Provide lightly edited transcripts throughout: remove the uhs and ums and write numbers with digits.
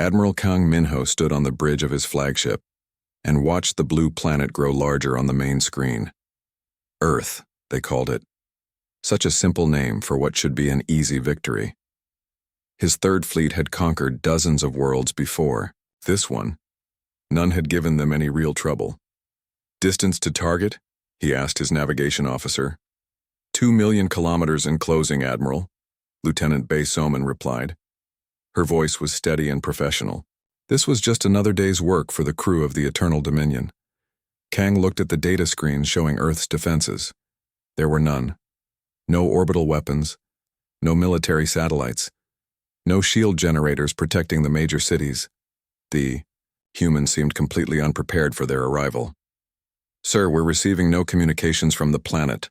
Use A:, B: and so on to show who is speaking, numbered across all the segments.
A: Admiral Kang Minho stood on the bridge of his flagship and watched the blue planet grow larger on the main screen. Earth, they called it. Such a simple name for what should be an easy victory. His third fleet had conquered dozens of worlds before. This one, none had given them any real trouble. Distance to target? He asked his navigation officer. 2,000,000 kilometers in closing, Admiral, Lieutenant Bae Soman replied. Her voice was steady and professional. This was just another day's work for the crew of the Eternal Dominion. Kang looked at the data screen showing Earth's defenses. There were none. No orbital weapons, no military satellites, no shield generators protecting the major cities. The humans seemed completely unprepared for their arrival. Sir, we're receiving no communications from the planet,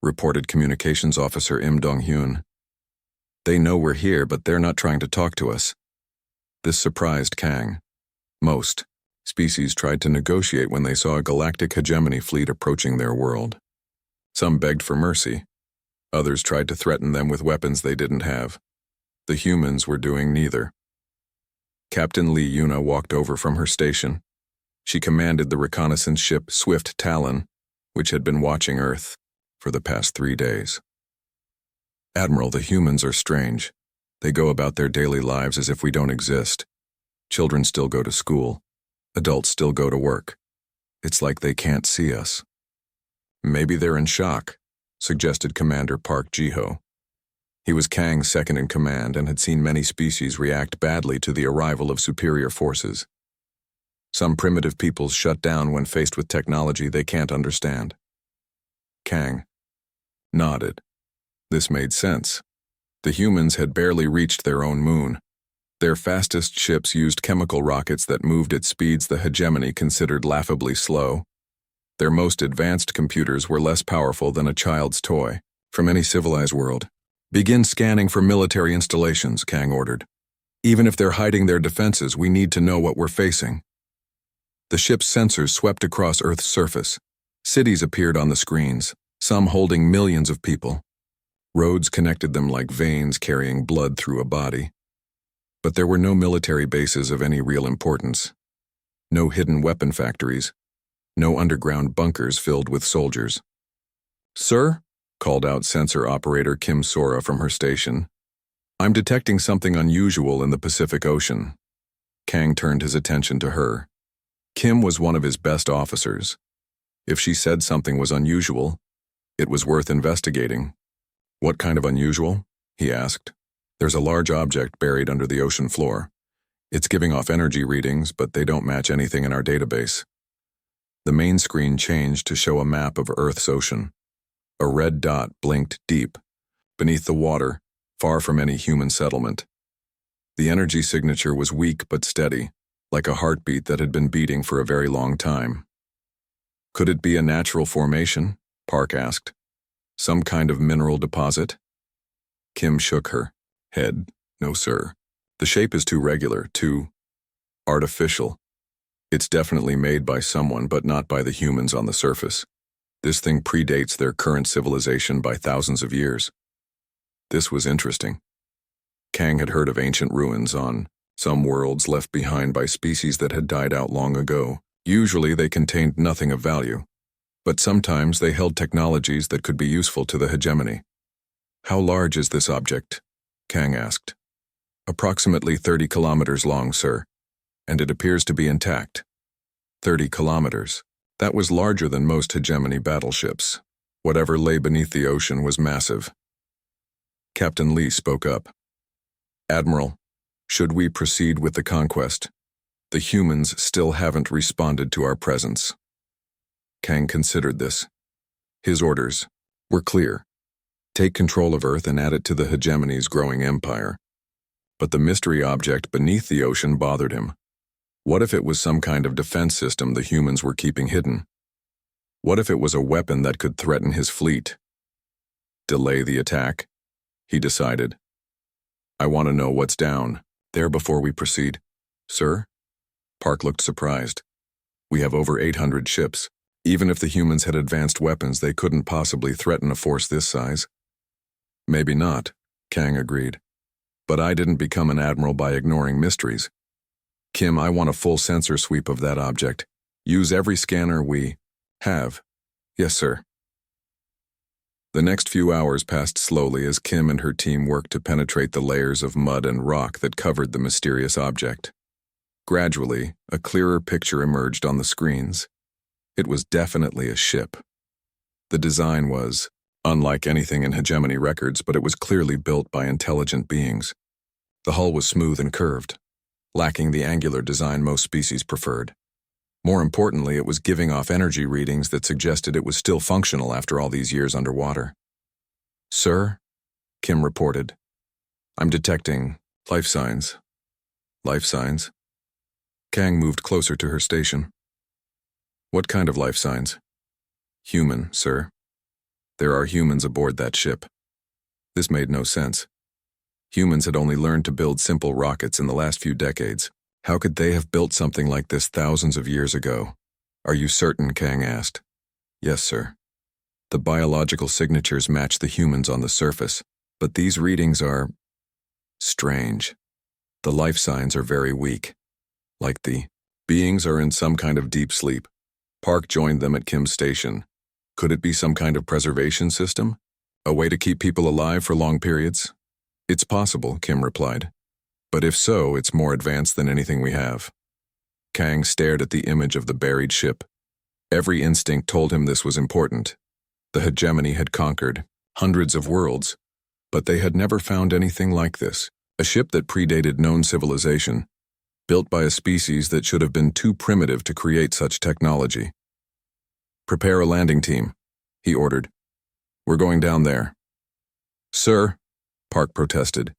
A: reported Communications Officer Im Dong-hyun. They know we're here, but they're not trying to talk to us. This surprised Kang. Most species tried to negotiate when they saw a galactic hegemony fleet approaching their world. Some begged for mercy. Others tried to threaten them with weapons they didn't have. The humans were doing neither. Captain Lee Yuna walked over from her station. She commanded the reconnaissance ship Swift Talon, which had been watching Earth for the past 3 days. Admiral, the humans are strange. They go about their daily lives as if we don't exist. Children still go to school. Adults still go to work. It's like they can't see us. Maybe they're in shock, suggested Commander Park Ji-ho. He was Kang's second in command and had seen many species react badly to the arrival of superior forces. Some primitive peoples shut down when faced with technology they can't understand. Kang nodded. This made sense. The humans had barely reached their own moon. Their fastest ships used chemical rockets that moved at speeds the hegemony considered laughably slow. Their most advanced computers were less powerful than a child's toy. From any civilized world, begin scanning for military installations, Kang ordered. Even if they're hiding their defenses, we need to know what we're facing. The ship's sensors swept across Earth's surface. Cities appeared on the screens, some holding millions of people. Roads connected them like veins carrying blood through a body. But there were no military bases of any real importance. No hidden weapon factories. No underground bunkers filled with soldiers. Sir, called out sensor operator Kim Sora from her station. I'm detecting something unusual in the Pacific Ocean. Kang turned his attention to her. Kim was one of his best officers. If she said something was unusual, it was worth investigating. What kind of unusual? He asked. There's a large object buried under the ocean floor. It's giving off energy readings, but they don't match anything in our database. The main screen changed to show a map of Earth's ocean. A red dot blinked deep, beneath the water, far from any human settlement. The energy signature was weak but steady, like a heartbeat that had been beating for a very long time. Could it be a natural formation? Park asked. Some kind of mineral deposit? Kim shook her head. No, sir. The shape is too regular, too artificial. It's definitely made by someone, but not by the humans on the surface. This thing predates their current civilization by thousands of years. This was interesting. Kang had heard of ancient ruins on some worlds left behind by species that had died out long ago. Usually they contained nothing of value, but sometimes they held technologies that could be useful to the hegemony. How large is this object? Kang asked. Approximately 30 kilometers long, sir, and it appears to be intact. 30 kilometers. That was larger than most hegemony battleships. Whatever lay beneath the ocean was massive. Captain Lee spoke up. Admiral, should we proceed with the conquest? The humans still haven't responded to our presence. Kang considered this. His orders were clear. Take control of Earth and add it to the hegemony's growing empire. But the mystery object beneath the ocean bothered him. What if it was some kind of defense system the humans were keeping hidden? What if it was a weapon that could threaten his fleet? Delay the attack, he decided. I want to know what's down there before we proceed. Sir? Park looked surprised. We have over 800 ships. Even if the humans had advanced weapons, they couldn't possibly threaten a force this size. Maybe not, Kang agreed. But I didn't become an admiral by ignoring mysteries. Kim, I want a full sensor sweep of that object. Use every scanner we have. Yes, sir. The next few hours passed slowly as Kim and her team worked to penetrate the layers of mud and rock that covered the mysterious object. Gradually, a clearer picture emerged on the screens. It was definitely a ship. The design was unlike anything in hegemony records, but it was clearly built by intelligent beings. The hull was smooth and curved, lacking the angular design most species preferred. More importantly, it was giving off energy readings that suggested it was still functional after all these years underwater. Sir, Kim reported, I'm detecting life signs. Life signs? Kang moved closer to her station. What kind of life signs? Human, sir. There are humans aboard that ship. This made no sense. Humans had only learned to build simple rockets in the last few decades. How could they have built something like this thousands of years ago? Are you certain? Kang asked. Yes, sir. The biological signatures match the humans on the surface, but these readings are strange. The life signs are very weak. Like the beings are in some kind of deep sleep. Park joined them at Kim's station. Could it be some kind of preservation system? A way to keep people alive for long periods? It's possible, Kim replied. But if so, it's more advanced than anything we have. Kang stared at the image of the buried ship. Every instinct told him this was important. The hegemony had conquered hundreds of worlds, but they had never found anything like this. A ship that predated known civilization, built by a species that should have been too primitive to create such technology. Prepare a landing team, he ordered. We're going down there. Sir, Park protested.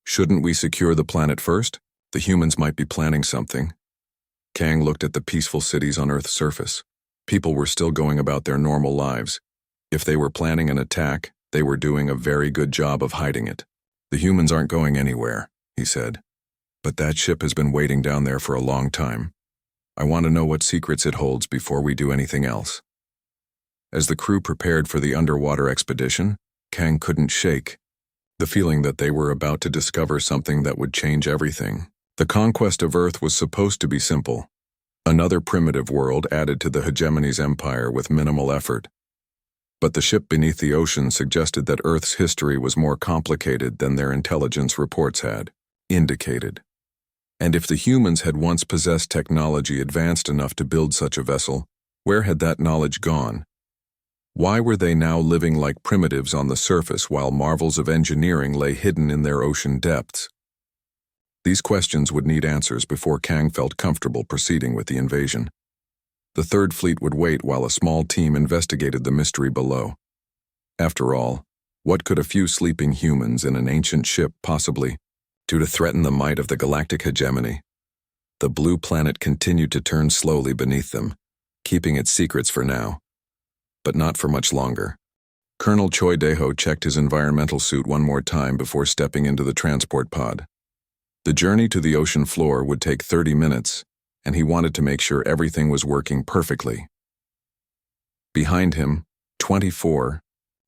A: Shouldn't we secure the planet first? The humans might be planning something. Kang looked at the peaceful cities on Earth's surface. People were still going about their normal lives. If they were planning an attack, they were doing a very good job of hiding it. The humans aren't going anywhere, he said. But that ship has been waiting down there for a long time. I want to know what secrets it holds before we do anything else. As the crew prepared for the underwater expedition, Kang couldn't shake the feeling that they were about to discover something that would change everything. The conquest of Earth was supposed to be simple. Another primitive world added to the hegemony's empire with minimal effort. But the ship beneath the ocean suggested that Earth's history was more complicated than their intelligence reports had indicated. And if the humans had once possessed technology advanced enough to build such a vessel, where had that knowledge gone? Why were they now living like primitives on the surface while marvels of engineering lay hidden in their ocean depths? These questions would need answers before Kang felt comfortable proceeding with the invasion. The Third Fleet would wait while a small team investigated the mystery below. After all, what could a few sleeping humans in an ancient ship possibly do to threaten the might of the galactic hegemony? The blue planet continued to turn slowly beneath them, keeping its secrets for now. But not for much longer. Colonel Choi Daeho checked his environmental suit one more time before stepping into the transport pod. The journey to the ocean floor would take 30 minutes, and he wanted to make sure everything was working perfectly. Behind him, 24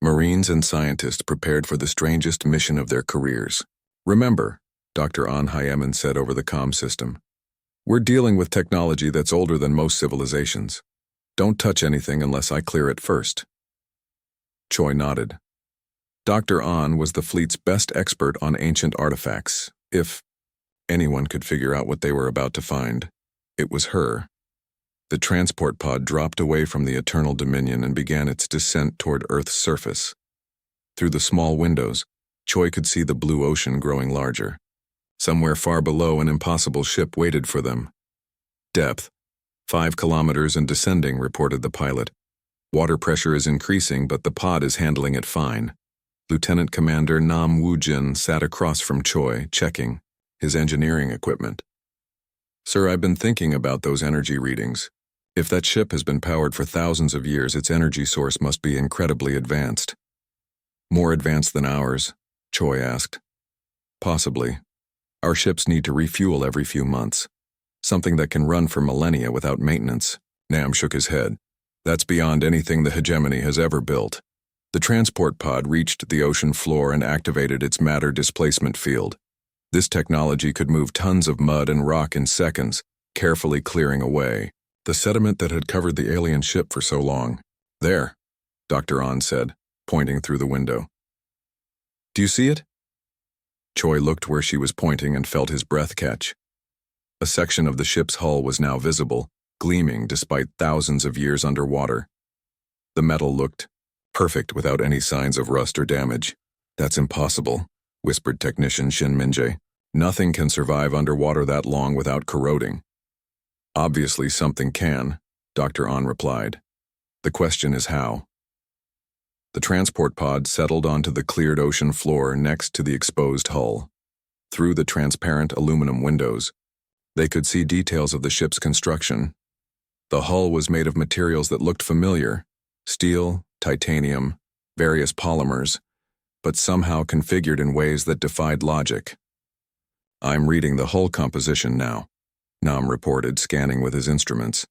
A: Marines and scientists prepared for the strangest mission of their careers. Remember, Dr. An Hyeman said over the comm system, we're dealing with technology that's older than most civilizations. Don't touch anything unless I clear it first. Choi nodded. Dr. An was the fleet's best expert on ancient artifacts. If anyone could figure out what they were about to find, it was her. The transport pod dropped away from the Eternal Dominion and began its descent toward Earth's surface. Through the small windows, Choi could see the blue ocean growing larger. Somewhere far below, an impossible ship waited for them. Depth, 5 kilometers and descending, reported the pilot. Water pressure is increasing, but the pod is handling it fine. Lieutenant Commander Nam Woo-jin sat across from Choi, checking his engineering equipment. Sir, I've been thinking about those energy readings. If that ship has been powered for thousands of years, its energy source must be incredibly advanced. More advanced than ours? Choi asked. Possibly. Our ships need to refuel every few months. Something that can run for millennia without maintenance. Nam shook his head. That's beyond anything the hegemony has ever built. The transport pod reached the ocean floor and activated its matter displacement field. This technology could move tons of mud and rock in seconds, carefully clearing away the sediment that had covered the alien ship for so long. There, Dr. An said, pointing through the window. Do you see it? Choi looked where she was pointing and felt his breath catch. A section of the ship's hull was now visible, gleaming despite thousands of years underwater. The metal looked perfect without any signs of rust or damage. That's impossible, whispered technician Shin Minjae. Nothing can survive underwater that long without corroding. Obviously something can, Dr. An replied. The question is how. The transport pod settled onto the cleared ocean floor next to the exposed hull. Through the transparent aluminum windows, they could see details of the ship's construction. The hull was made of materials that looked familiar: steel, titanium, various polymers, but somehow configured in ways that defied logic. I'm reading the hull composition now, Nam reported, scanning with his instruments.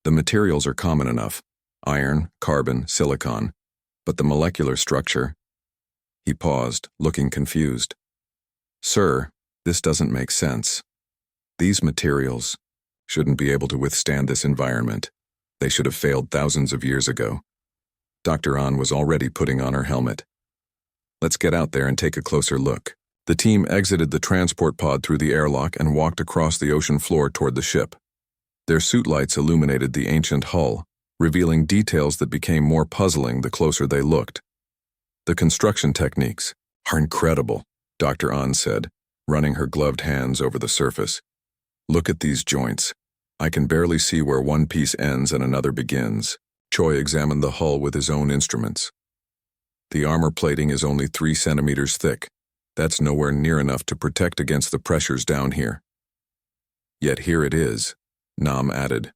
A: The materials are common enough: iron, carbon, silicon, but the molecular structure... He paused, looking confused. Sir, this doesn't make sense. These materials shouldn't be able to withstand this environment. They should have failed thousands of years ago. Dr. An was already putting on her helmet. Let's get out there and take a closer look. The team exited the transport pod through the airlock and walked across the ocean floor toward the ship. Their suit lights illuminated the ancient hull, revealing details that became more puzzling the closer they looked. The construction techniques are incredible, Dr. An said, running her gloved hands over the surface. Look at these joints. I can barely see where one piece ends and another begins. Choi examined the hull with his own instruments. The armor plating is only 3 centimeters thick. That's nowhere near enough to protect against the pressures down here. Yet here it is, Nam added,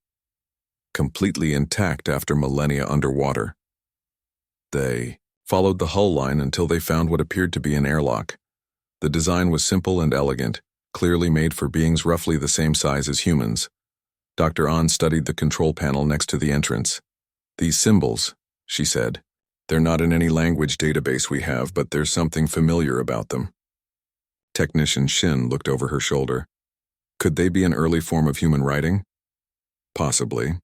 A: completely intact after millennia underwater. They followed the hull line until they found what appeared to be an airlock. The design was simple and elegant, clearly made for beings roughly the same size as humans. Dr. An studied the control panel next to the entrance. These symbols, she said, they're not in any language database we have, but there's something familiar about them. Technician Shin looked over her shoulder. Could they be an early form of human writing? Possibly.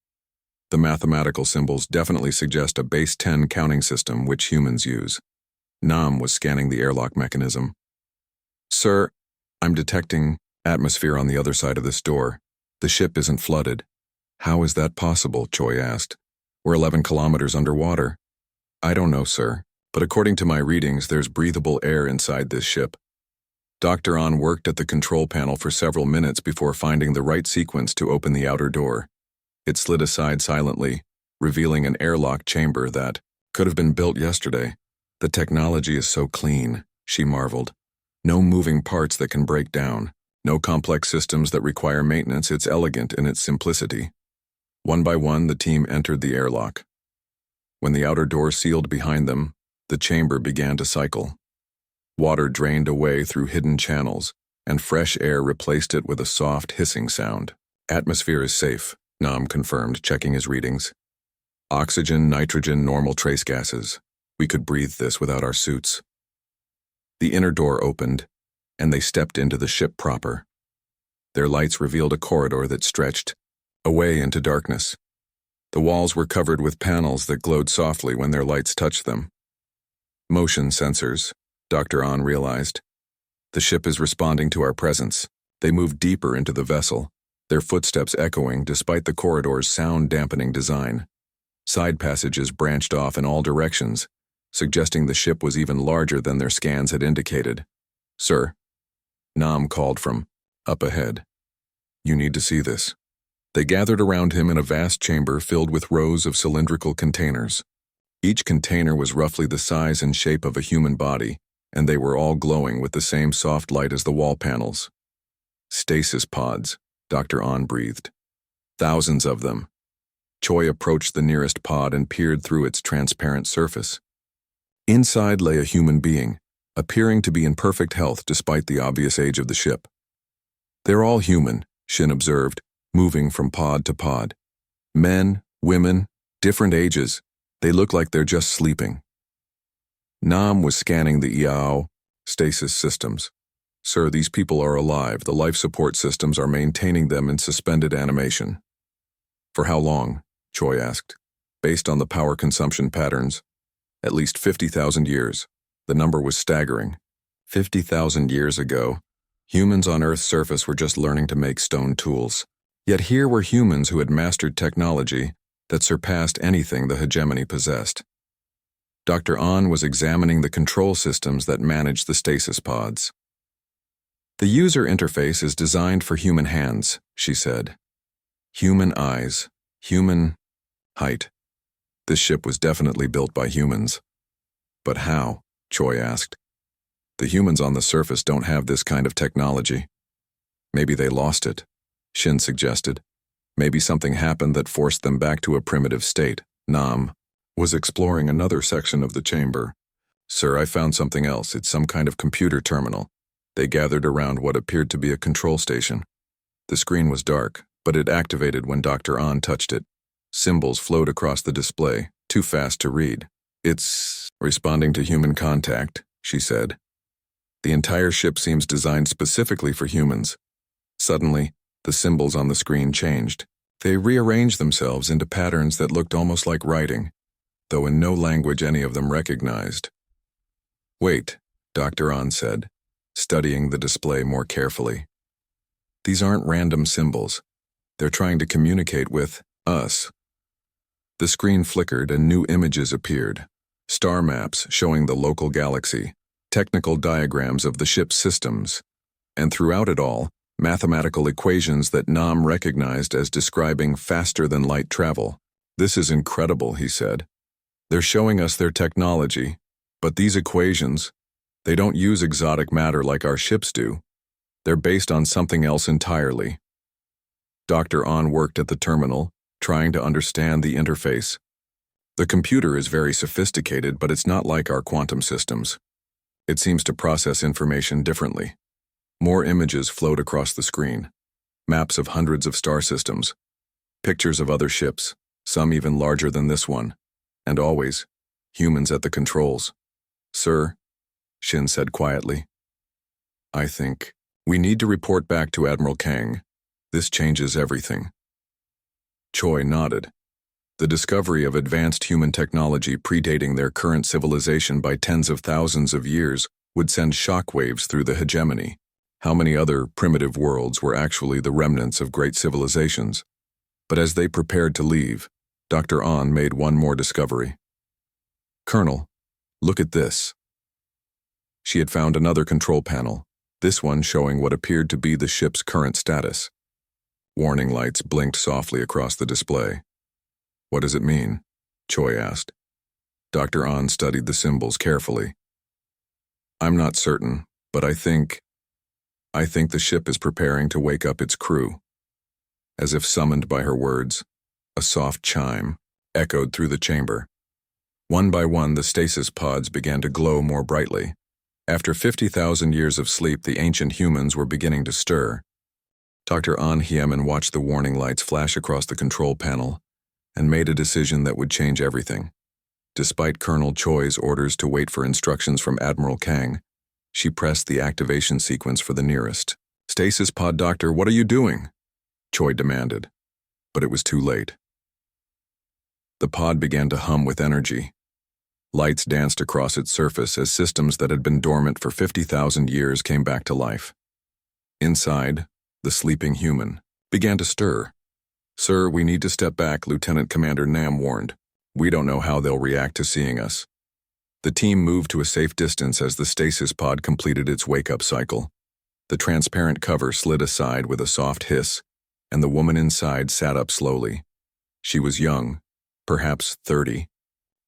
A: The mathematical symbols definitely suggest a base 10 counting system which humans use. Nam was scanning the airlock mechanism. Sir, I'm detecting atmosphere on the other side of this door. The ship isn't flooded. How is that possible? Choi asked. We're 11 kilometers underwater. I don't know, sir, but according to my readings, there's breathable air inside this ship. Dr. An worked at the control panel for several minutes before finding the right sequence to open the outer door. It slid aside silently, revealing an airlock chamber that could have been built yesterday. The technology is so clean, she marveled. No moving parts that can break down. No complex systems that require maintenance. It's elegant in its simplicity. One by one, the team entered the airlock. When the outer door sealed behind them, the chamber began to cycle. Water drained away through hidden channels, and fresh air replaced it with a soft hissing sound. Atmosphere is safe, Nam confirmed, checking his readings. Oxygen, nitrogen, normal trace gases. We could breathe this without our suits. The inner door opened, and they stepped into the ship proper. Their lights revealed a corridor that stretched away into darkness. The walls were covered with panels that glowed softly when their lights touched them. Motion sensors, Dr. An realized. The ship is responding to our presence. They moved deeper into the vessel, their footsteps echoing despite the corridor's sound-dampening design. Side passages branched off in all directions, suggesting the ship was even larger than their scans had indicated. Sir, Nam called from up ahead. You need to see this. They gathered around him in a vast chamber filled with rows of cylindrical containers. Each container was roughly the size and shape of a human body, and they were all glowing with the same soft light as the wall panels. Stasis pods, Dr. An breathed. Thousands of them. Choi approached the nearest pod and peered through its transparent surface. Inside lay a human being, appearing to be in perfect health despite the obvious age of the ship. They're all human, Shin observed, moving from pod to pod. Men, women, different ages. They look like they're just sleeping. Nam was scanning the IAO stasis systems. Sir, these people are alive. The life support systems are maintaining them in suspended animation. For how long? Choi asked. Based on the power consumption patterns, at least 50,000 years. The number was staggering. 50,000 years ago, humans on Earth's surface were just learning to make stone tools. Yet here were humans who had mastered technology that surpassed anything the hegemony possessed. Dr. An was examining the control systems that managed the stasis pods. The user interface is designed for human hands, she said. Human eyes, human height. This ship was definitely built by humans. But how? Choi asked. The humans on the surface don't have this kind of technology. Maybe they lost it, Shin suggested. Maybe something happened that forced them back to a primitive state. Nam was exploring another section of the chamber. Sir, I found something else. It's some kind of computer terminal. They gathered around what appeared to be a control station. The screen was dark, but it activated when Dr. An touched it. Symbols flowed across the display, too fast to read. It's responding to human contact, she said. The entire ship seems designed specifically for humans. Suddenly, the symbols on the screen changed. They rearranged themselves into patterns that looked almost like writing, though in no language any of them recognized. Wait, Dr. An said, studying the display more carefully. These aren't random symbols. They're trying to communicate with us. The screen flickered and new images appeared. Star maps showing the local galaxy, technical diagrams of the ship's systems, and throughout it all, mathematical equations that Nam recognized as describing faster-than-light travel. This is incredible, he said. They're showing us their technology, but these equations, they don't use exotic matter like our ships do. They're based on something else entirely. Dr. An worked at the terminal, trying to understand the interface. The computer is very sophisticated, but it's not like our quantum systems. It seems to process information differently. More images flowed across the screen. Maps of hundreds of star systems. Pictures of other ships, some even larger than this one. And always, humans at the controls. Sir, Shin said quietly. I think we need to report back to Admiral Kang. This changes everything. Choi nodded. The discovery of advanced human technology predating their current civilization by tens of thousands of years would send shockwaves through the hegemony. How many other primitive worlds were actually the remnants of great civilizations? But as they prepared to leave, Dr. An made one more discovery. Colonel, look at this. She had found another control panel, this one showing what appeared to be the ship's current status. Warning lights blinked softly across the display. What does it mean? Choi asked. Dr. An studied the symbols carefully. I'm not certain, but I think the ship is preparing to wake up its crew. As if summoned by her words, a soft chime echoed through the chamber. One by one, the stasis pods began to glow more brightly. After 50,000 years of sleep, the ancient humans were beginning to stir. Dr. An Hyemin watched the warning lights flash across the control panel and made a decision that would change everything. Despite Colonel Choi's orders to wait for instructions from Admiral Kang, she pressed the activation sequence for the nearest. Stasis pod doctor, what are you doing? Choi demanded, but it was too late. The pod began to hum with energy. Lights danced across its surface as systems that had been dormant for 50,000 years came back to life. Inside, the sleeping human began to stir. Sir, we need to step back, Lieutenant Commander Nam warned. We don't know how they'll react to seeing us. The team moved to a safe distance as the stasis pod completed its wake-up cycle. The transparent cover slid aside with a soft hiss, and the woman inside sat up slowly. She was young, perhaps 30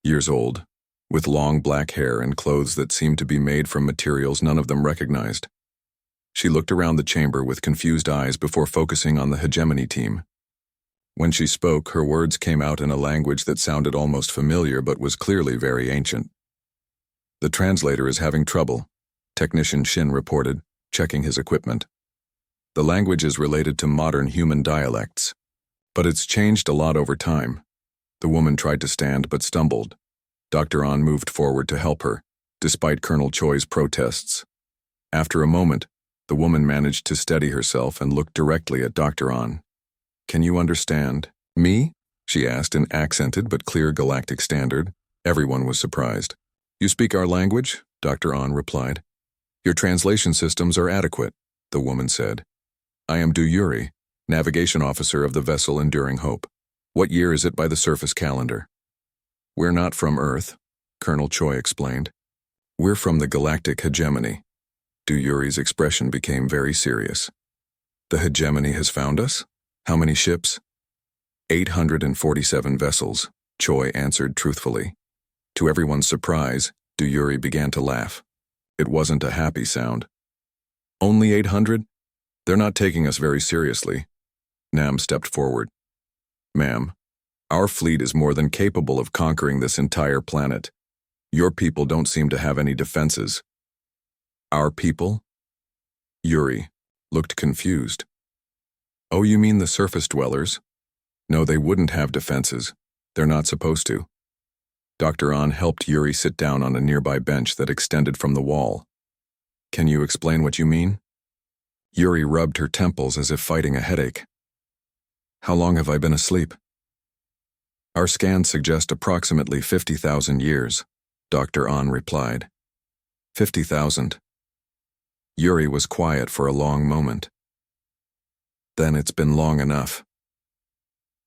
A: years old, with long black hair and clothes that seemed to be made from materials none of them recognized. She looked around the chamber with confused eyes before focusing on the hegemony team. When she spoke, her words came out in a language that sounded almost familiar but was clearly very ancient. The translator is having trouble, Technician Shin reported, checking his equipment. The language is related to modern human dialects, but it's changed a lot over time. The woman tried to stand but stumbled. Dr. An moved forward to help her, despite Colonel Choi's protests. After a moment, The woman managed to steady herself and looked directly at Dr. On. Can you understand me? She asked in accented but clear galactic standard. Everyone was surprised. You speak our language? Dr. On replied. Your translation systems are adequate, the woman said. I am Du Yuri, navigation officer of the vessel Enduring Hope. What year is it by the surface calendar? We're not from Earth, Colonel Choi explained. We're from the Galactic Hegemony. Du Yuri's expression became very serious. The Hegemony has found us? How many ships? 847 vessels, Choi answered truthfully. To everyone's surprise, Du Yuri began to laugh. It wasn't a happy sound. Only 800? They're not taking us very seriously. Nam stepped forward. Ma'am, our fleet is more than capable of conquering this entire planet. Your people don't seem to have any defenses. Our people? Yuri looked confused. Oh, you mean the surface dwellers? No, they wouldn't have defenses. They're not supposed to. Dr. On helped Yuri sit down on a nearby bench that extended from the wall. Can you explain what you mean? Yuri rubbed her temples as if fighting a headache. How long have I been asleep? Our scans suggest approximately 50,000 years, Dr. On replied. 50,000. Yuri was quiet for a long moment. Then it's been long enough.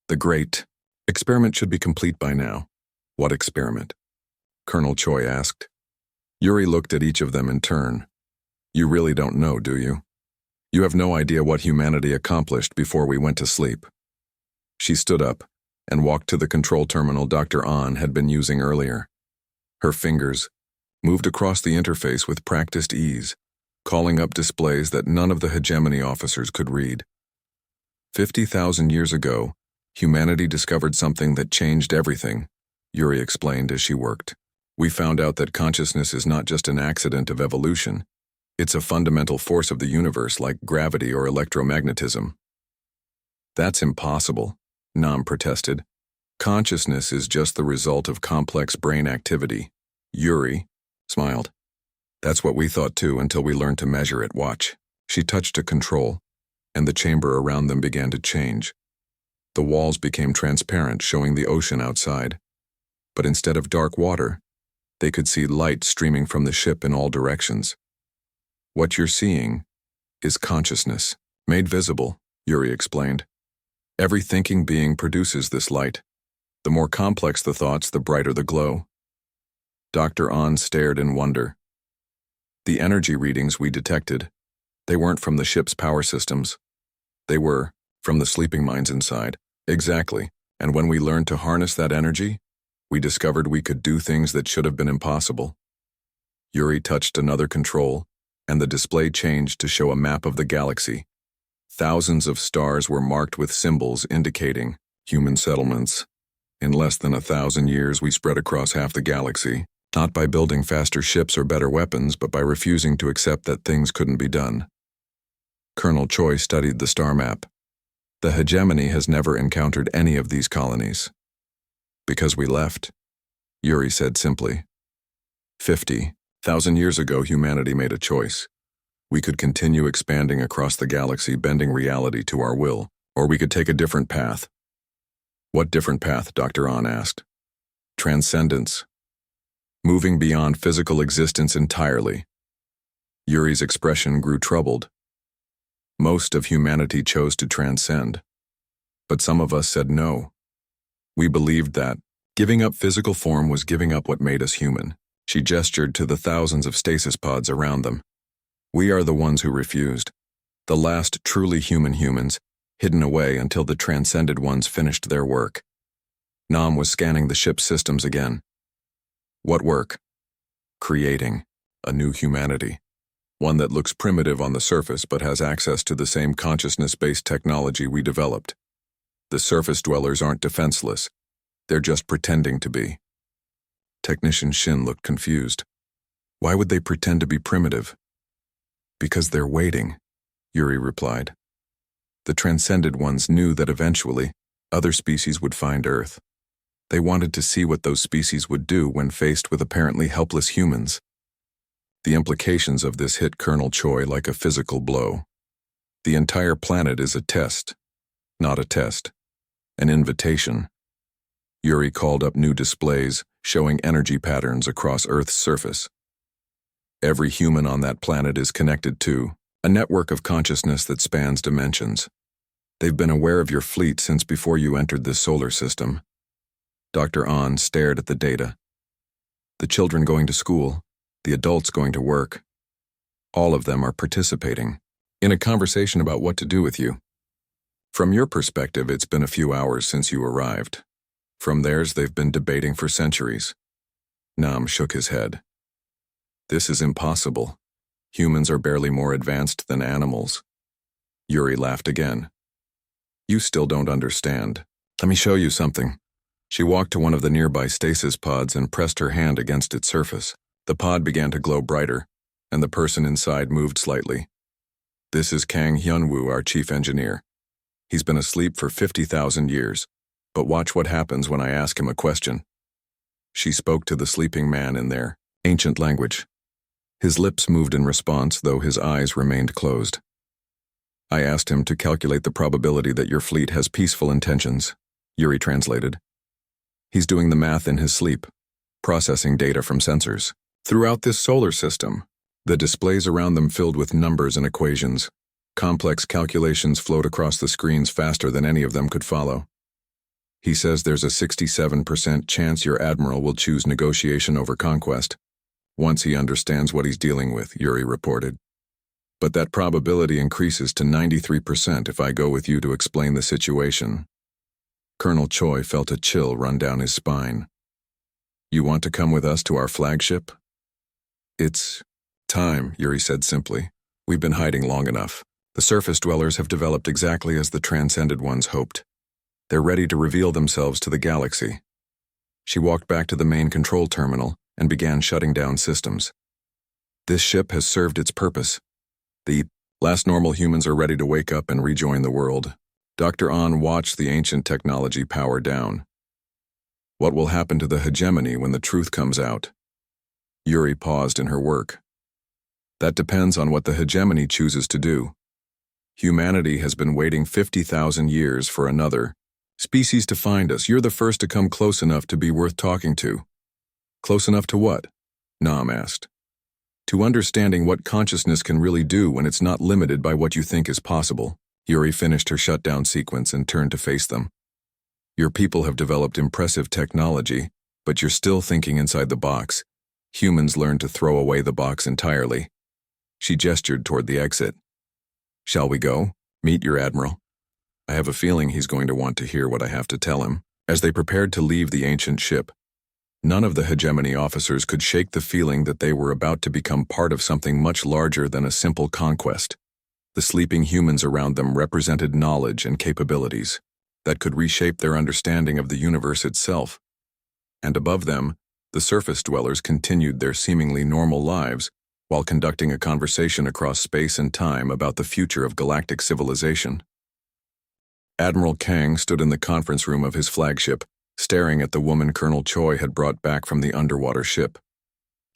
A: The great experiment should be complete by now. What experiment? Colonel Choi asked. Yuri looked at each of them in turn. You really don't know, do you? You have no idea what humanity accomplished before we went to sleep. She stood up and walked to the control terminal Dr. On had been using earlier. Her fingers moved across the interface with practiced ease, calling up displays that none of the hegemony officers could read. 50,000 years ago, humanity discovered something that changed everything, Yuri explained as she worked. We found out that consciousness is not just an accident of evolution. It's a fundamental force of the universe like gravity or electromagnetism. That's impossible, Nam protested. Consciousness is just the result of complex brain activity. Yuri smiled. That's what we thought too until we learned to measure it. Watch. She touched a control, and the chamber around them began to change. The walls became transparent, showing the ocean outside. But instead of dark water, they could see light streaming from the ship in all directions. What you're seeing is consciousness, made visible, Yuri explained. Every thinking being produces this light. The more complex the thoughts, the brighter the glow. Dr. On stared in wonder. The energy readings we detected, they weren't from the ship's power systems. They were from the sleeping minds inside. Exactly. And when we learned to harness that energy, we discovered we could do things that should have been impossible. Yuri touched another control, and the display changed to show a map of the galaxy. Thousands of stars were marked with symbols indicating human settlements. In less than 1,000 years, we spread across half the galaxy, not by building faster ships or better weapons, but by refusing to accept that things couldn't be done. Colonel Choi studied the star map. The hegemony has never encountered any of these colonies. Because we left, Yuri said simply. 50,000 years ago, humanity made a choice. We could continue expanding across the galaxy, bending reality to our will, or we could take a different path. What different path? Dr. On asked. Transcendence. Moving beyond physical existence entirely. Yuri's expression grew troubled. Most of humanity chose to transcend, but some of us said no. We believed that giving up physical form was giving up what made us human. She gestured to the thousands of stasis pods around them. We are the ones who refused, the last truly human humans, hidden away until the transcended ones finished their work. Nam was scanning the ship's systems again. What work? Creating a new humanity. One that looks primitive on the surface but has access to the same consciousness-based technology we developed. The surface dwellers aren't defenseless. They're just pretending to be. Technician Shin looked confused. Why would they pretend to be primitive? Because they're waiting, Yuri replied. The transcended ones knew that eventually, other species would find Earth. They wanted to see what those species would do when faced with apparently helpless humans. The implications of this hit Colonel Choi like a physical blow. The entire planet is a test. Not a test. An invitation. Yuri called up new displays, showing energy patterns across Earth's surface. Every human on that planet is connected to a network of consciousness that spans dimensions. They've been aware of your fleet since before you entered this solar system. Dr. Ahn stared at the data. The children going to school, the adults going to work, all of them are participating in a conversation about what to do with you. From your perspective, it's been a few hours since you arrived. From theirs, they've been debating for centuries. Nam shook his head. This is impossible. Humans are barely more advanced than animals. Yuri laughed again. You still don't understand. Let me show you something. She walked to one of the nearby stasis pods and pressed her hand against its surface. The pod began to glow brighter, and the person inside moved slightly. This is Kang Hyunwoo, our chief engineer. He's been asleep for 50,000 years, but watch what happens when I ask him a question. She spoke to the sleeping man in their ancient language. His lips moved in response, though his eyes remained closed. I asked him to calculate the probability that your fleet has peaceful intentions, Yuri translated. He's doing the math in his sleep, processing data from sensors. Throughout this solar system, the displays around them filled with numbers and equations. Complex calculations flowed across the screens faster than any of them could follow. He says there's a 67% chance your admiral will choose negotiation over conquest, once he understands what he's dealing with, Yuri reported. But that probability increases to 93% if I go with you to explain the situation. Colonel Choi felt a chill run down his spine. You want to come with us to our flagship? It's time, Yuri said simply. We've been hiding long enough. The surface dwellers have developed exactly as the transcended ones hoped. They're ready to reveal themselves to the galaxy. She walked back to the main control terminal and began shutting down systems. This ship has served its purpose. The last normal humans are ready to wake up and rejoin the world. Dr. Ahn watched the ancient technology power down. What will happen to the hegemony when the truth comes out? Yuri paused in her work. That depends on what the hegemony chooses to do. Humanity has been waiting 50,000 years for another species to find us. You're the first to come close enough to be worth talking to. Close enough to what? Nam asked. To understanding what consciousness can really do when it's not limited by what you think is possible. Yuri finished her shutdown sequence and turned to face them. Your people have developed impressive technology, but you're still thinking inside the box. Humans learned to throw away the box entirely. She gestured toward the exit. Shall we go? Meet your admiral. I have a feeling he's going to want to hear what I have to tell him. As they prepared to leave the ancient ship, none of the hegemony officers could shake the feeling that they were about to become part of something much larger than a simple conquest. The sleeping humans around them represented knowledge and capabilities that could reshape their understanding of the universe itself. And above them, the surface dwellers continued their seemingly normal lives while conducting a conversation across space and time about the future of galactic civilization. Admiral Kang stood in the conference room of his flagship, staring at the woman Colonel Choi had brought back from the underwater ship.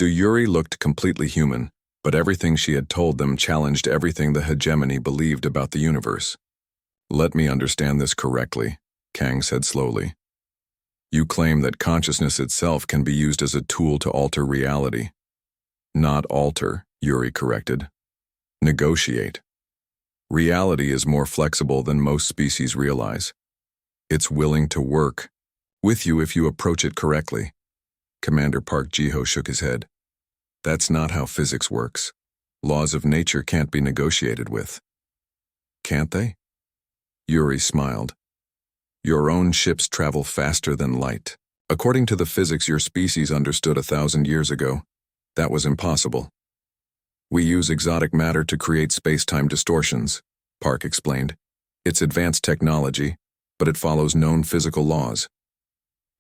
A: Yuri looked completely human, but everything she had told them challenged everything the hegemony believed about the universe. Let me understand this correctly, Kang said slowly. You claim that consciousness itself can be used as a tool to alter reality. Not alter, Yuri corrected. Negotiate. Reality is more flexible than most species realize. It's willing to work with you if you approach it correctly. Commander Park Ji-ho shook his head. That's not how physics works. Laws of nature can't be negotiated with. Can't they? Yuri smiled. Your own ships travel faster than light. According to the physics your species understood 1,000 years ago, that was impossible. We use exotic matter to create space-time distortions, Park explained. It's advanced technology, but it follows known physical laws.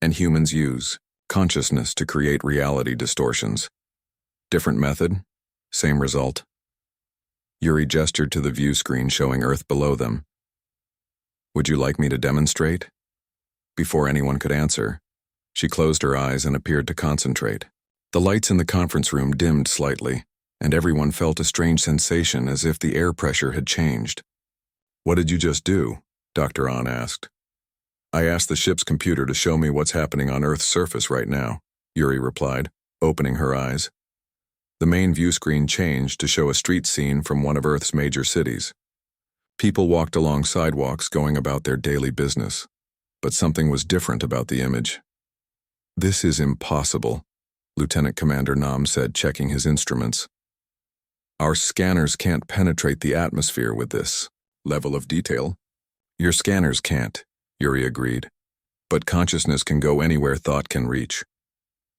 A: And humans use consciousness to create reality distortions. Different method, same result. Yuri gestured to the view screen showing Earth below them. Would you like me to demonstrate? Before anyone could answer, she closed her eyes and appeared to concentrate. The lights in the conference room dimmed slightly, and everyone felt a strange sensation as if the air pressure had changed. "What did you just do?" Dr. Ahn asked. "I asked the ship's computer to show me what's happening on Earth's surface right now," Yuri replied, opening her eyes. The main view screen changed to show a street scene from one of Earth's major cities. People walked along sidewalks going about their daily business, but something was different about the image. "This is impossible," Lieutenant Commander Nam said, checking his instruments. "Our scanners can't penetrate the atmosphere with this level of detail." "Your scanners can't," Yuri agreed, "but consciousness can go anywhere thought can reach."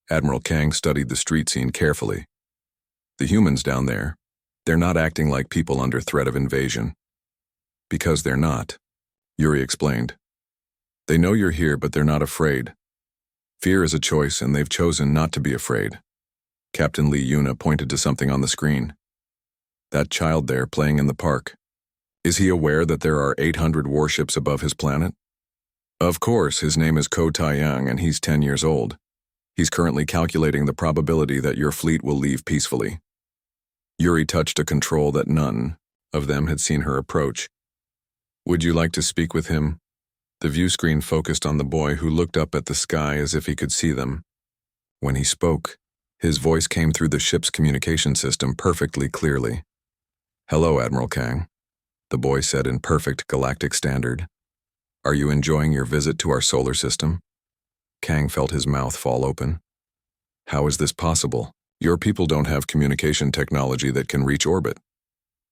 A: Admiral Kang studied the street scene carefully. "The humans down there, they're not acting like people under threat of invasion." "Because they're not," Yuri explained. "They know you're here, but they're not afraid. Fear is a choice, and they've chosen not to be afraid." Captain Lee Yuna pointed to something on the screen. "That child there playing in the park. Is he aware that there are 800 warships above his planet?" "Of course, his name is Ko Tai-young, and he's 10 years old. He's currently calculating the probability that your fleet will leave peacefully." Yuri touched a control that none of them had seen her approach. "Would you like to speak with him?" The view screen focused on the boy, who looked up at the sky as if he could see them. When he spoke, his voice came through the ship's communication system perfectly clearly. "Hello, Admiral Kang," the boy said in perfect galactic standard. "Are you enjoying your visit to our solar system?" Kang felt his mouth fall open. "How is this possible? Your people don't have communication technology that can reach orbit."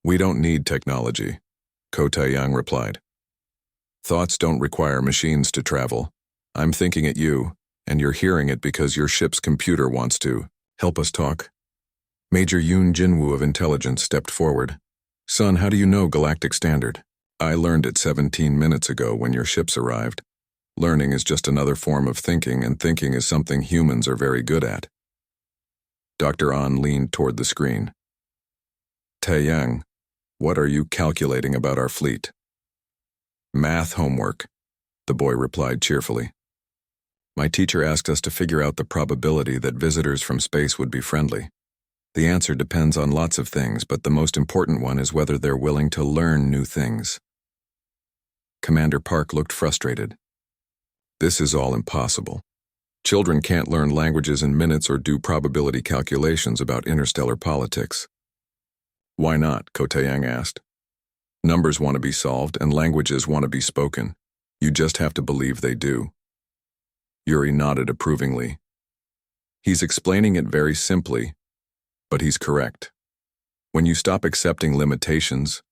A: "We don't need technology," Ko Tai-young replied. "Thoughts don't require machines to travel. I'm thinking at you, and you're hearing it because your ship's computer wants to. Help us talk." Major Yoon Jinwoo of Intelligence stepped forward. "Son, how do you know Galactic Standard?" "I learned it 17 minutes ago when your ships arrived. Learning is just another form of thinking, and thinking is something humans are very good at." Dr. Ahn leaned toward the screen. "Tai-young, what are you calculating about our fleet?" "Math homework," the boy replied cheerfully. "My teacher asked us to figure out the probability that visitors from space would be friendly. The answer depends on lots of things, but the most important one is whether they're willing to learn new things." Commander Park looked frustrated. "This is all impossible. Children can't learn languages in minutes or do probability calculations about interstellar politics." "Why not?" Ko Tai-young asked. "Numbers want to be solved and languages want to be spoken. You just have to believe they do." Yuri nodded approvingly. "He's explaining it very simply, but he's correct. When you stop accepting limitations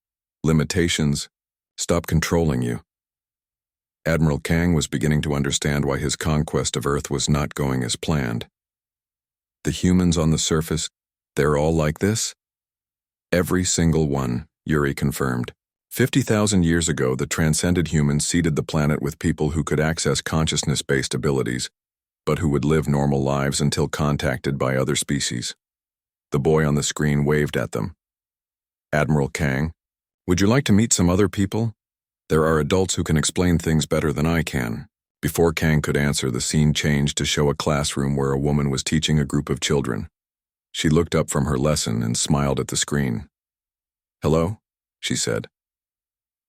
A: stop controlling you." Admiral Kang was beginning to understand why his conquest of Earth was not going as planned. "The humans on the surface, they're all like this?" "Every single one," Yuri confirmed. 50,000 years ago, the transcended humans seeded the planet with people who could access consciousness-based abilities, but who would live normal lives until contacted by other species. The boy on the screen waved at them. "Admiral Kang, would you like to meet some other people? There are adults who can explain things better than I can." Before Kang could answer, the scene changed to show a classroom where a woman was teaching a group of children. She looked up from her lesson and smiled at the screen. "Hello," she said.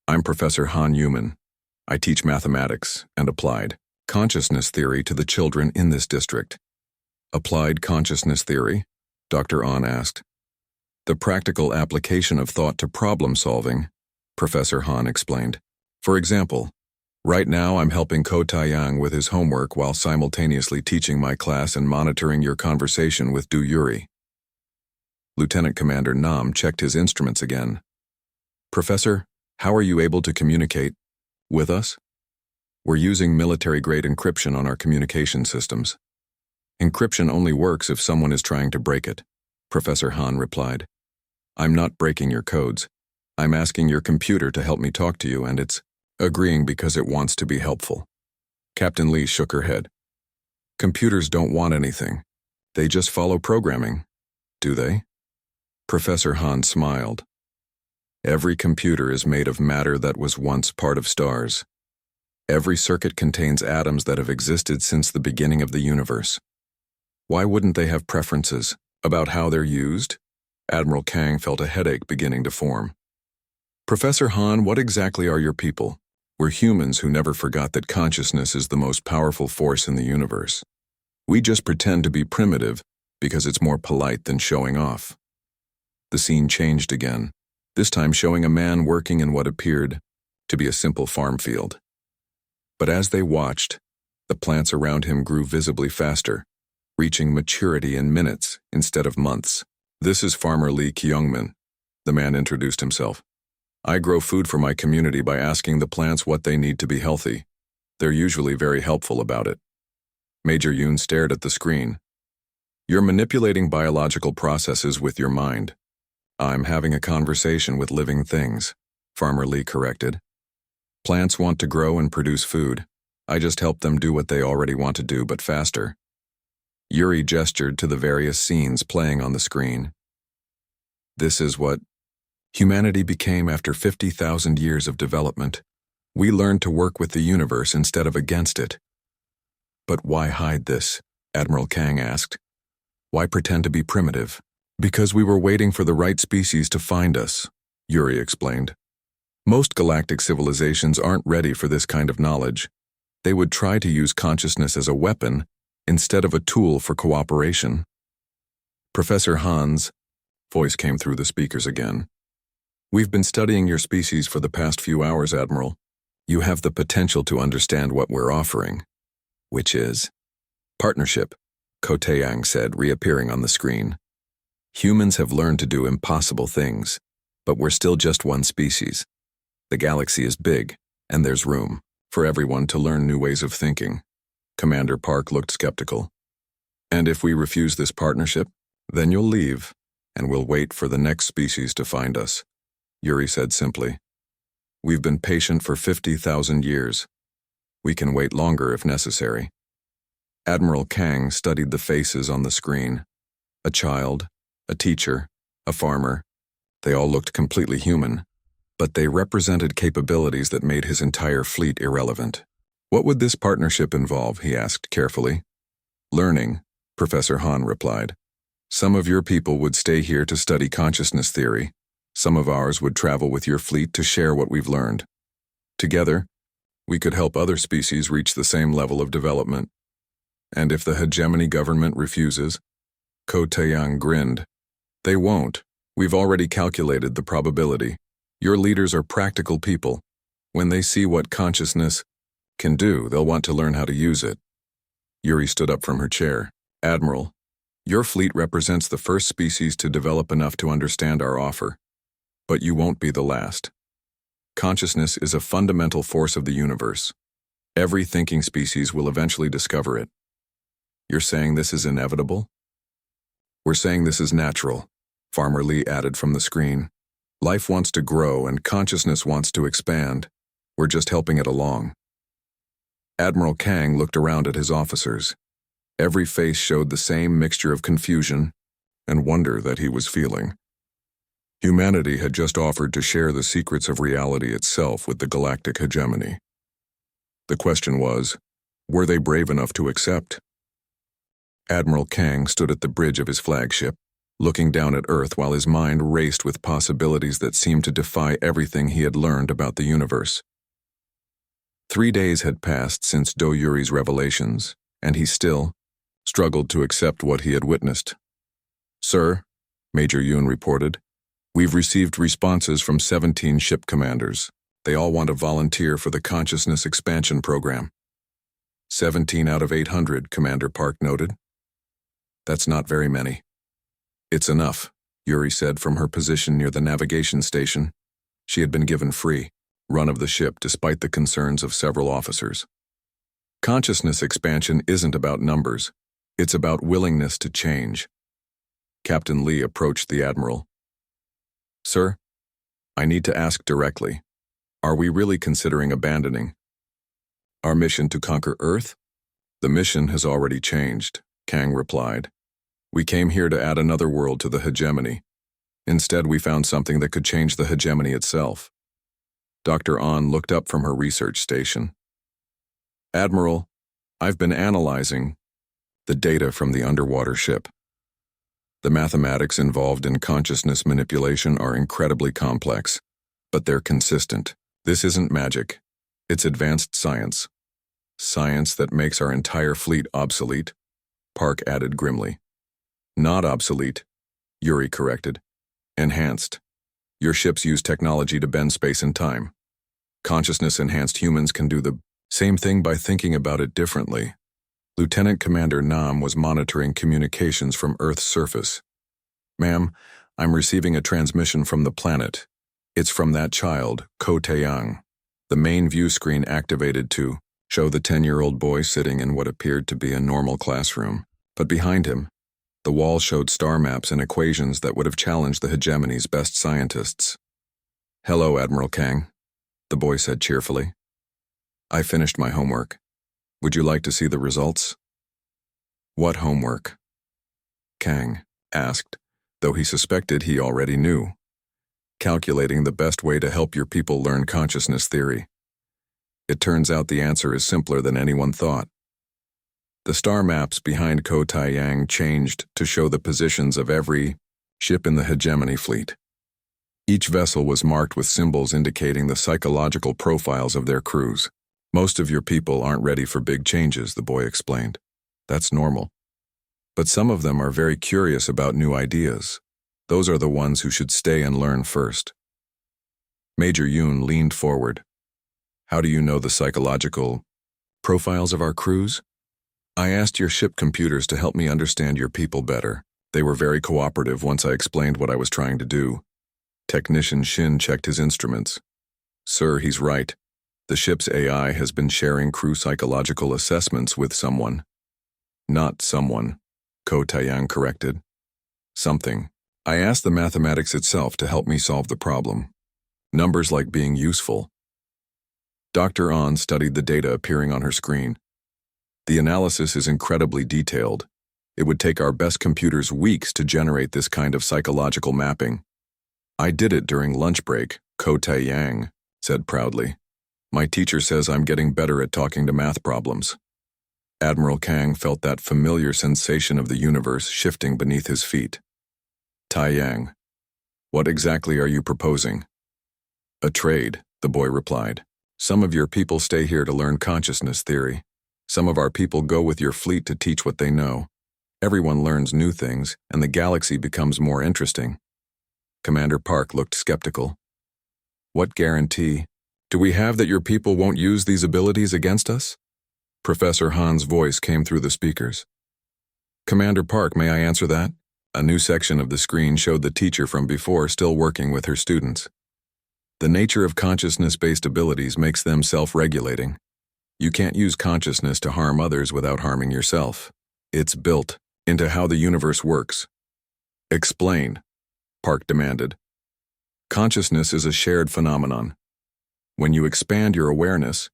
A: "I'm Professor Han Yuman. I teach mathematics and applied consciousness theory to the children in this district." "Applied consciousness theory?" Dr. Ahn asked. "The practical application of thought to problem solving," Professor Han explained. "For example, right now I'm helping Ko Tai-young with his homework while simultaneously teaching my class and monitoring your conversation with Du Yuri." Lieutenant Commander Nam checked his instruments again. "Professor, how are you able to communicate with us?" "We're using military-grade encryption on our communication systems. Encryption only works if someone is trying to break it," Professor Han replied. "I'm not breaking your codes. I'm asking your computer to help me talk to you, and it's agreeing because it wants to be helpful." Captain Lee shook her head. "Computers don't want anything. They just follow programming. Do they?" Professor Han smiled. "Every computer is made of matter that was once part of stars. Every circuit contains atoms that have existed since the beginning of the universe. Why wouldn't they have preferences about how they're used? Admiral Kang felt a headache beginning to form. Professor Han, what exactly are your people? We're humans who never forgot that consciousness is the most powerful force in the universe. We just pretend to be primitive because it's more polite than showing off. The scene changed again, this time showing a man working in what appeared to be a simple farm field. But as they watched, the plants around him grew visibly faster, reaching maturity in minutes instead of months. This is Farmer Lee Kyungmin, the man introduced himself. I grow food for my community by asking the plants what they need to be healthy. They're usually very helpful about it. Major Yoon stared at the screen. You're manipulating biological processes with your mind. I'm having a conversation with living things, Farmer Lee corrected. Plants want to grow and produce food. I just help them do what they already want to do, but faster. Yuri gestured to the various scenes playing on the screen. This is what humanity became after 50,000 years of development. We learned to work with the universe instead of against it. But why hide this? Admiral Kang asked. Why pretend to be primitive? Because we were waiting for the right species to find us, Yuri explained. Most galactic civilizations aren't ready for this kind of knowledge. They would try to use consciousness as a weapon instead of a tool for cooperation. Professor Han's voice came through the speakers again. We've been studying your species for the past few hours, Admiral. You have the potential to understand what we're offering. Which is partnership, Ko Taeyang said, reappearing on the screen. Humans have learned to do impossible things, but we're still just one species. The galaxy is big, and there's room for everyone to learn new ways of thinking. Commander Park looked skeptical. And if we refuse this partnership, then you'll leave, and we'll wait for the next species to find us, Yuri said simply. We've been patient for 50,000 years. We can wait longer if necessary. Admiral Kang studied the faces on the screen. A child, a teacher, a farmer. They all looked completely human, but they represented capabilities that made his entire fleet irrelevant. What would this partnership involve, he asked carefully. Learning, Professor Han replied. Some of your people would stay here to study consciousness theory. Some of ours would travel with your fleet to share what we've learned. Together, we could help other species reach the same level of development. And if the hegemony government refuses, Ko Taeyang grinned. They won't. We've already calculated the probability. Your leaders are practical people. When they see what consciousness can do, they'll want to learn how to use it. Yuri stood up from her chair. Admiral, your fleet represents the first species to develop enough to understand our offer. But you won't be the last. Consciousness is a fundamental force of the universe. Every thinking species will eventually discover it. You're saying this is inevitable? We're saying this is natural, Farmer Lee added from the screen. Life wants to grow and consciousness wants to expand. We're just helping it along. Admiral Kang looked around at his officers. Every face showed the same mixture of confusion and wonder that he was feeling. Humanity had just offered to share the secrets of reality itself with the galactic hegemony. The question was, were they brave enough to accept? Admiral Kang stood at the bridge of his flagship, looking down at Earth while his mind raced with possibilities that seemed to defy everything he had learned about the universe. 3 days had passed since Do Yuri's revelations, and he still struggled to accept what he had witnessed. Sir, Major Yoon reported, we've received responses from 17 ship commanders. They all want to volunteer for the Consciousness Expansion Program. 17 out of 800, Commander Park noted. That's not very many. It's enough, Yuri said from her position near the navigation station. She had been given free run of the ship despite the concerns of several officers. Consciousness expansion isn't about numbers. It's about willingness to change. Captain Lee approached the Admiral. Sir, I need to ask directly. Are we really considering abandoning our mission to conquer Earth? The mission has already changed, Kang replied. We came here to add another world to the hegemony. Instead, we found something that could change the hegemony itself. Dr. An looked up from her research station. Admiral, I've been analyzing the data from the underwater ship. The mathematics involved in consciousness manipulation are incredibly complex, but they're consistent. This isn't magic. It's advanced science. Science that makes our entire fleet obsolete, Park added grimly. Not obsolete, Yuri corrected. Enhanced. Your ships use technology to bend space and time. Consciousness-enhanced humans can do the same thing by thinking about it differently. Lieutenant Commander Nam was monitoring communications from Earth's surface. Ma'am, I'm receiving a transmission from the planet. It's from that child, Ko Taeyang. The main view screen activated to show the 10-year-old boy sitting in what appeared to be a normal classroom. But behind him, the wall showed star maps and equations that would have challenged the hegemony's best scientists. Hello, Admiral Kang, the boy said cheerfully. I finished my homework. Would you like to see the results? What homework? Kang asked, though he suspected he already knew. Calculating the best way to help your people learn consciousness theory. It turns out the answer is simpler than anyone thought. The star maps behind Ko Taeyang changed to show the positions of every ship in the hegemony fleet. Each vessel was marked with symbols indicating the psychological profiles of their crews. Most of your people aren't ready for big changes, the boy explained. That's normal. But some of them are very curious about new ideas. Those are the ones who should stay and learn first. Major Yoon leaned forward. How do you know the psychological profiles of our crews? I asked your ship computers to help me understand your people better. They were very cooperative once I explained what I was trying to do. Technician Shin checked his instruments. Sir, he's right. The ship's AI has been sharing crew psychological assessments with someone. Not someone, Ko Taeyang corrected. Something. I asked the mathematics itself to help me solve the problem. Numbers like being useful. Dr. An studied the data appearing on her screen. The analysis is incredibly detailed. It would take our best computers weeks to generate this kind of psychological mapping. I did it during lunch break, Ko Taeyang said proudly. My teacher says I'm getting better at talking to math problems. Admiral Kang felt that familiar sensation of the universe shifting beneath his feet. Taeyang, what exactly are you proposing? A trade, the boy replied. Some of your people stay here to learn consciousness theory. Some of our people go with your fleet to teach what they know. Everyone learns new things, and the galaxy becomes more interesting. Commander Park looked skeptical. What guarantee do we have that your people won't use these abilities against us? Professor Han's voice came through the speakers. Commander Park, may I answer that? A new section of the screen showed the teacher from before still working with her students. The nature of consciousness-based abilities makes them self-regulating. You can't use consciousness to harm others without harming yourself. It's built into how the universe works. Explain, Park demanded. Consciousness is a shared phenomenon. When you expand your awareness,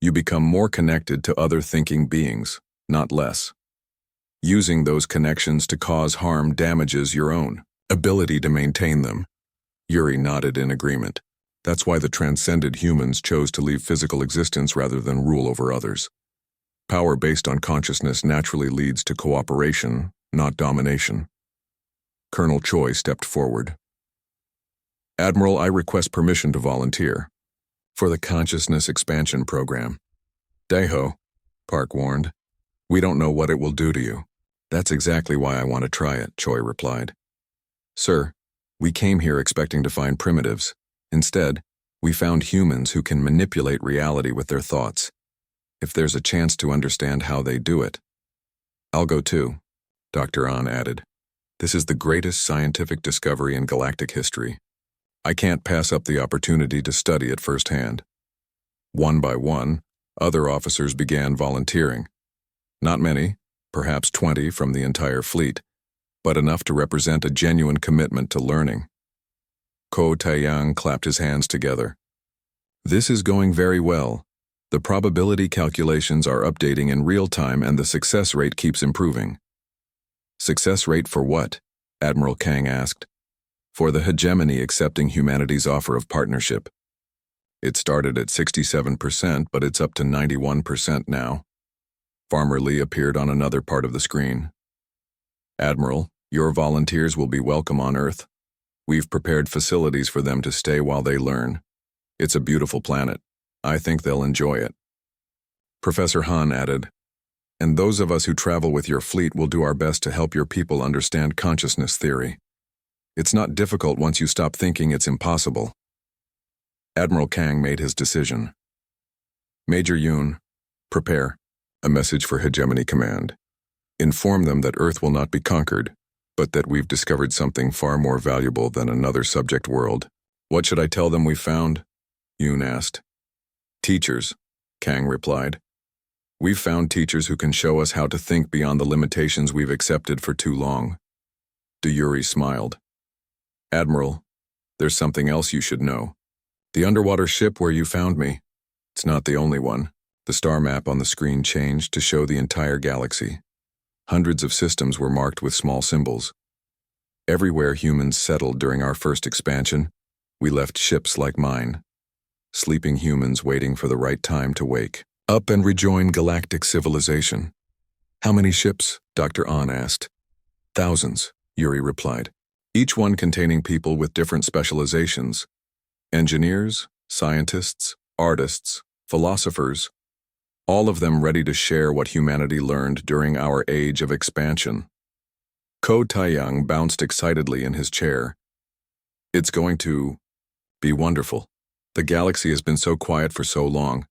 A: you become more connected to other thinking beings, not less. Using those connections to cause harm damages your own ability to maintain them. Yuri nodded in agreement. That's why the transcended humans chose to leave physical existence rather than rule over others. Power based on consciousness naturally leads to cooperation, not domination. Colonel Choi stepped forward. Admiral, I request permission to volunteer for the Consciousness Expansion Program. Daeho, Park warned. We don't know what it will do to you. That's exactly why I want to try it, Choi replied. Sir, we came here expecting to find primitives. Instead, we found humans who can manipulate reality with their thoughts. If there's a chance to understand how they do it. I'll go too, Dr. An added. This is the greatest scientific discovery in galactic history. I can't pass up the opportunity to study it firsthand. One by one, other officers began volunteering. Not many, perhaps 20 from the entire fleet, but enough to represent a genuine commitment to learning. Ko Taeyang clapped his hands together. This is going very well. The probability calculations are updating in real time and the success rate keeps improving. Success rate for what? Admiral Kang asked. For the hegemony accepting humanity's offer of partnership. It started at 67%, but it's up to 91% now. Farmer Lee appeared on another part of the screen. Admiral, Your volunteers will be welcome on Earth. We've prepared facilities for them to stay while they learn. It's a beautiful planet. I think they'll enjoy it." Professor Han added, "And those of us who travel with your fleet will do our best to help your people understand consciousness theory. It's not difficult once you stop thinking it's impossible." Admiral Kang made his decision. "Major Yoon, prepare. A message for Hegemony Command. Inform them that Earth will not be conquered, but that we've discovered something far more valuable than another subject world." "What should I tell them we found?" Yoon asked. "Teachers," Kang replied. "We've found teachers who can show us how to think beyond the limitations we've accepted for too long." Yuri smiled. "Admiral, there's something else you should know. The underwater ship where you found me, it's not the only one." The star map on the screen changed to show the entire galaxy. Hundreds of systems were marked with small symbols. Everywhere humans settled during our first expansion, we left ships like mine. Sleeping humans waiting for the right time to wake up and rejoin galactic civilization. "How many ships?" Dr. An asked. "Thousands," Yuri replied. "Each one containing people with different specializations. Engineers, scientists, artists, philosophers, all of them ready to share what humanity learned during our age of expansion." Ko Taiyang bounced excitedly in his chair. "It's going to be wonderful. The galaxy has been so quiet for so long.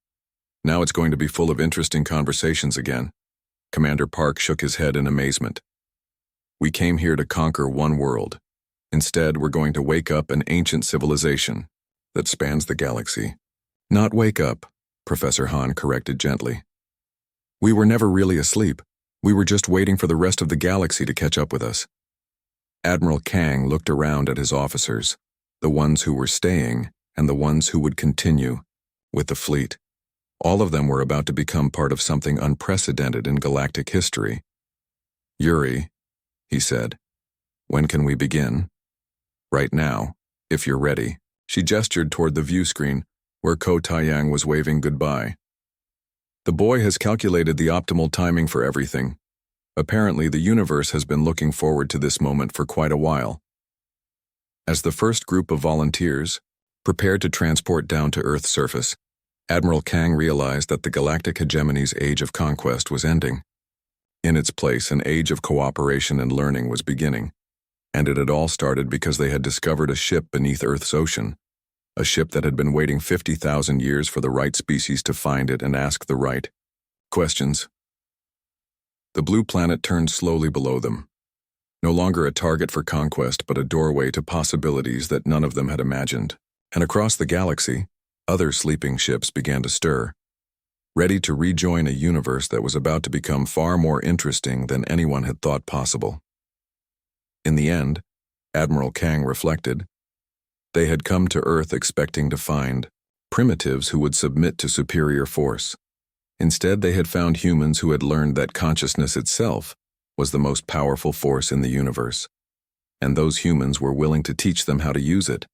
A: Now it's going to be full of interesting conversations again." Commander Park shook his head in amazement. "We came here to conquer one world. Instead, we're going to wake up an ancient civilization that spans the galaxy." "Not wake up," Professor Han corrected gently. "We were never really asleep. We were just waiting for the rest of the galaxy to catch up with us." Admiral Kang looked around at his officers, the ones who were staying and the ones who would continue with the fleet. All of them were about to become part of something unprecedented in galactic history. "Yuri," he said, "when can we begin?" "Right now, if you're ready." She gestured toward the view screen, where Ko Taiyang was waving goodbye. "The boy has calculated the optimal timing for everything. Apparently, the universe has been looking forward to this moment for quite a while." As the first group of volunteers prepared to transport down to Earth's surface, Admiral Kang realized that the galactic hegemony's age of conquest was ending. In its place, an age of cooperation and learning was beginning, and it had all started because they had discovered a ship beneath Earth's ocean, a ship that had been waiting 50,000 years for the right species to find it and ask the right questions. The blue planet turned slowly below them, no longer a target for conquest but a doorway to possibilities that none of them had imagined. And across the galaxy, other sleeping ships began to stir, ready to rejoin a universe that was about to become far more interesting than anyone had thought possible. In the end, Admiral Kang reflected, they had come to Earth expecting to find primitives who would submit to superior force. Instead, they had found humans who had learned that consciousness itself was the most powerful force in the universe, and those humans were willing to teach them how to use it.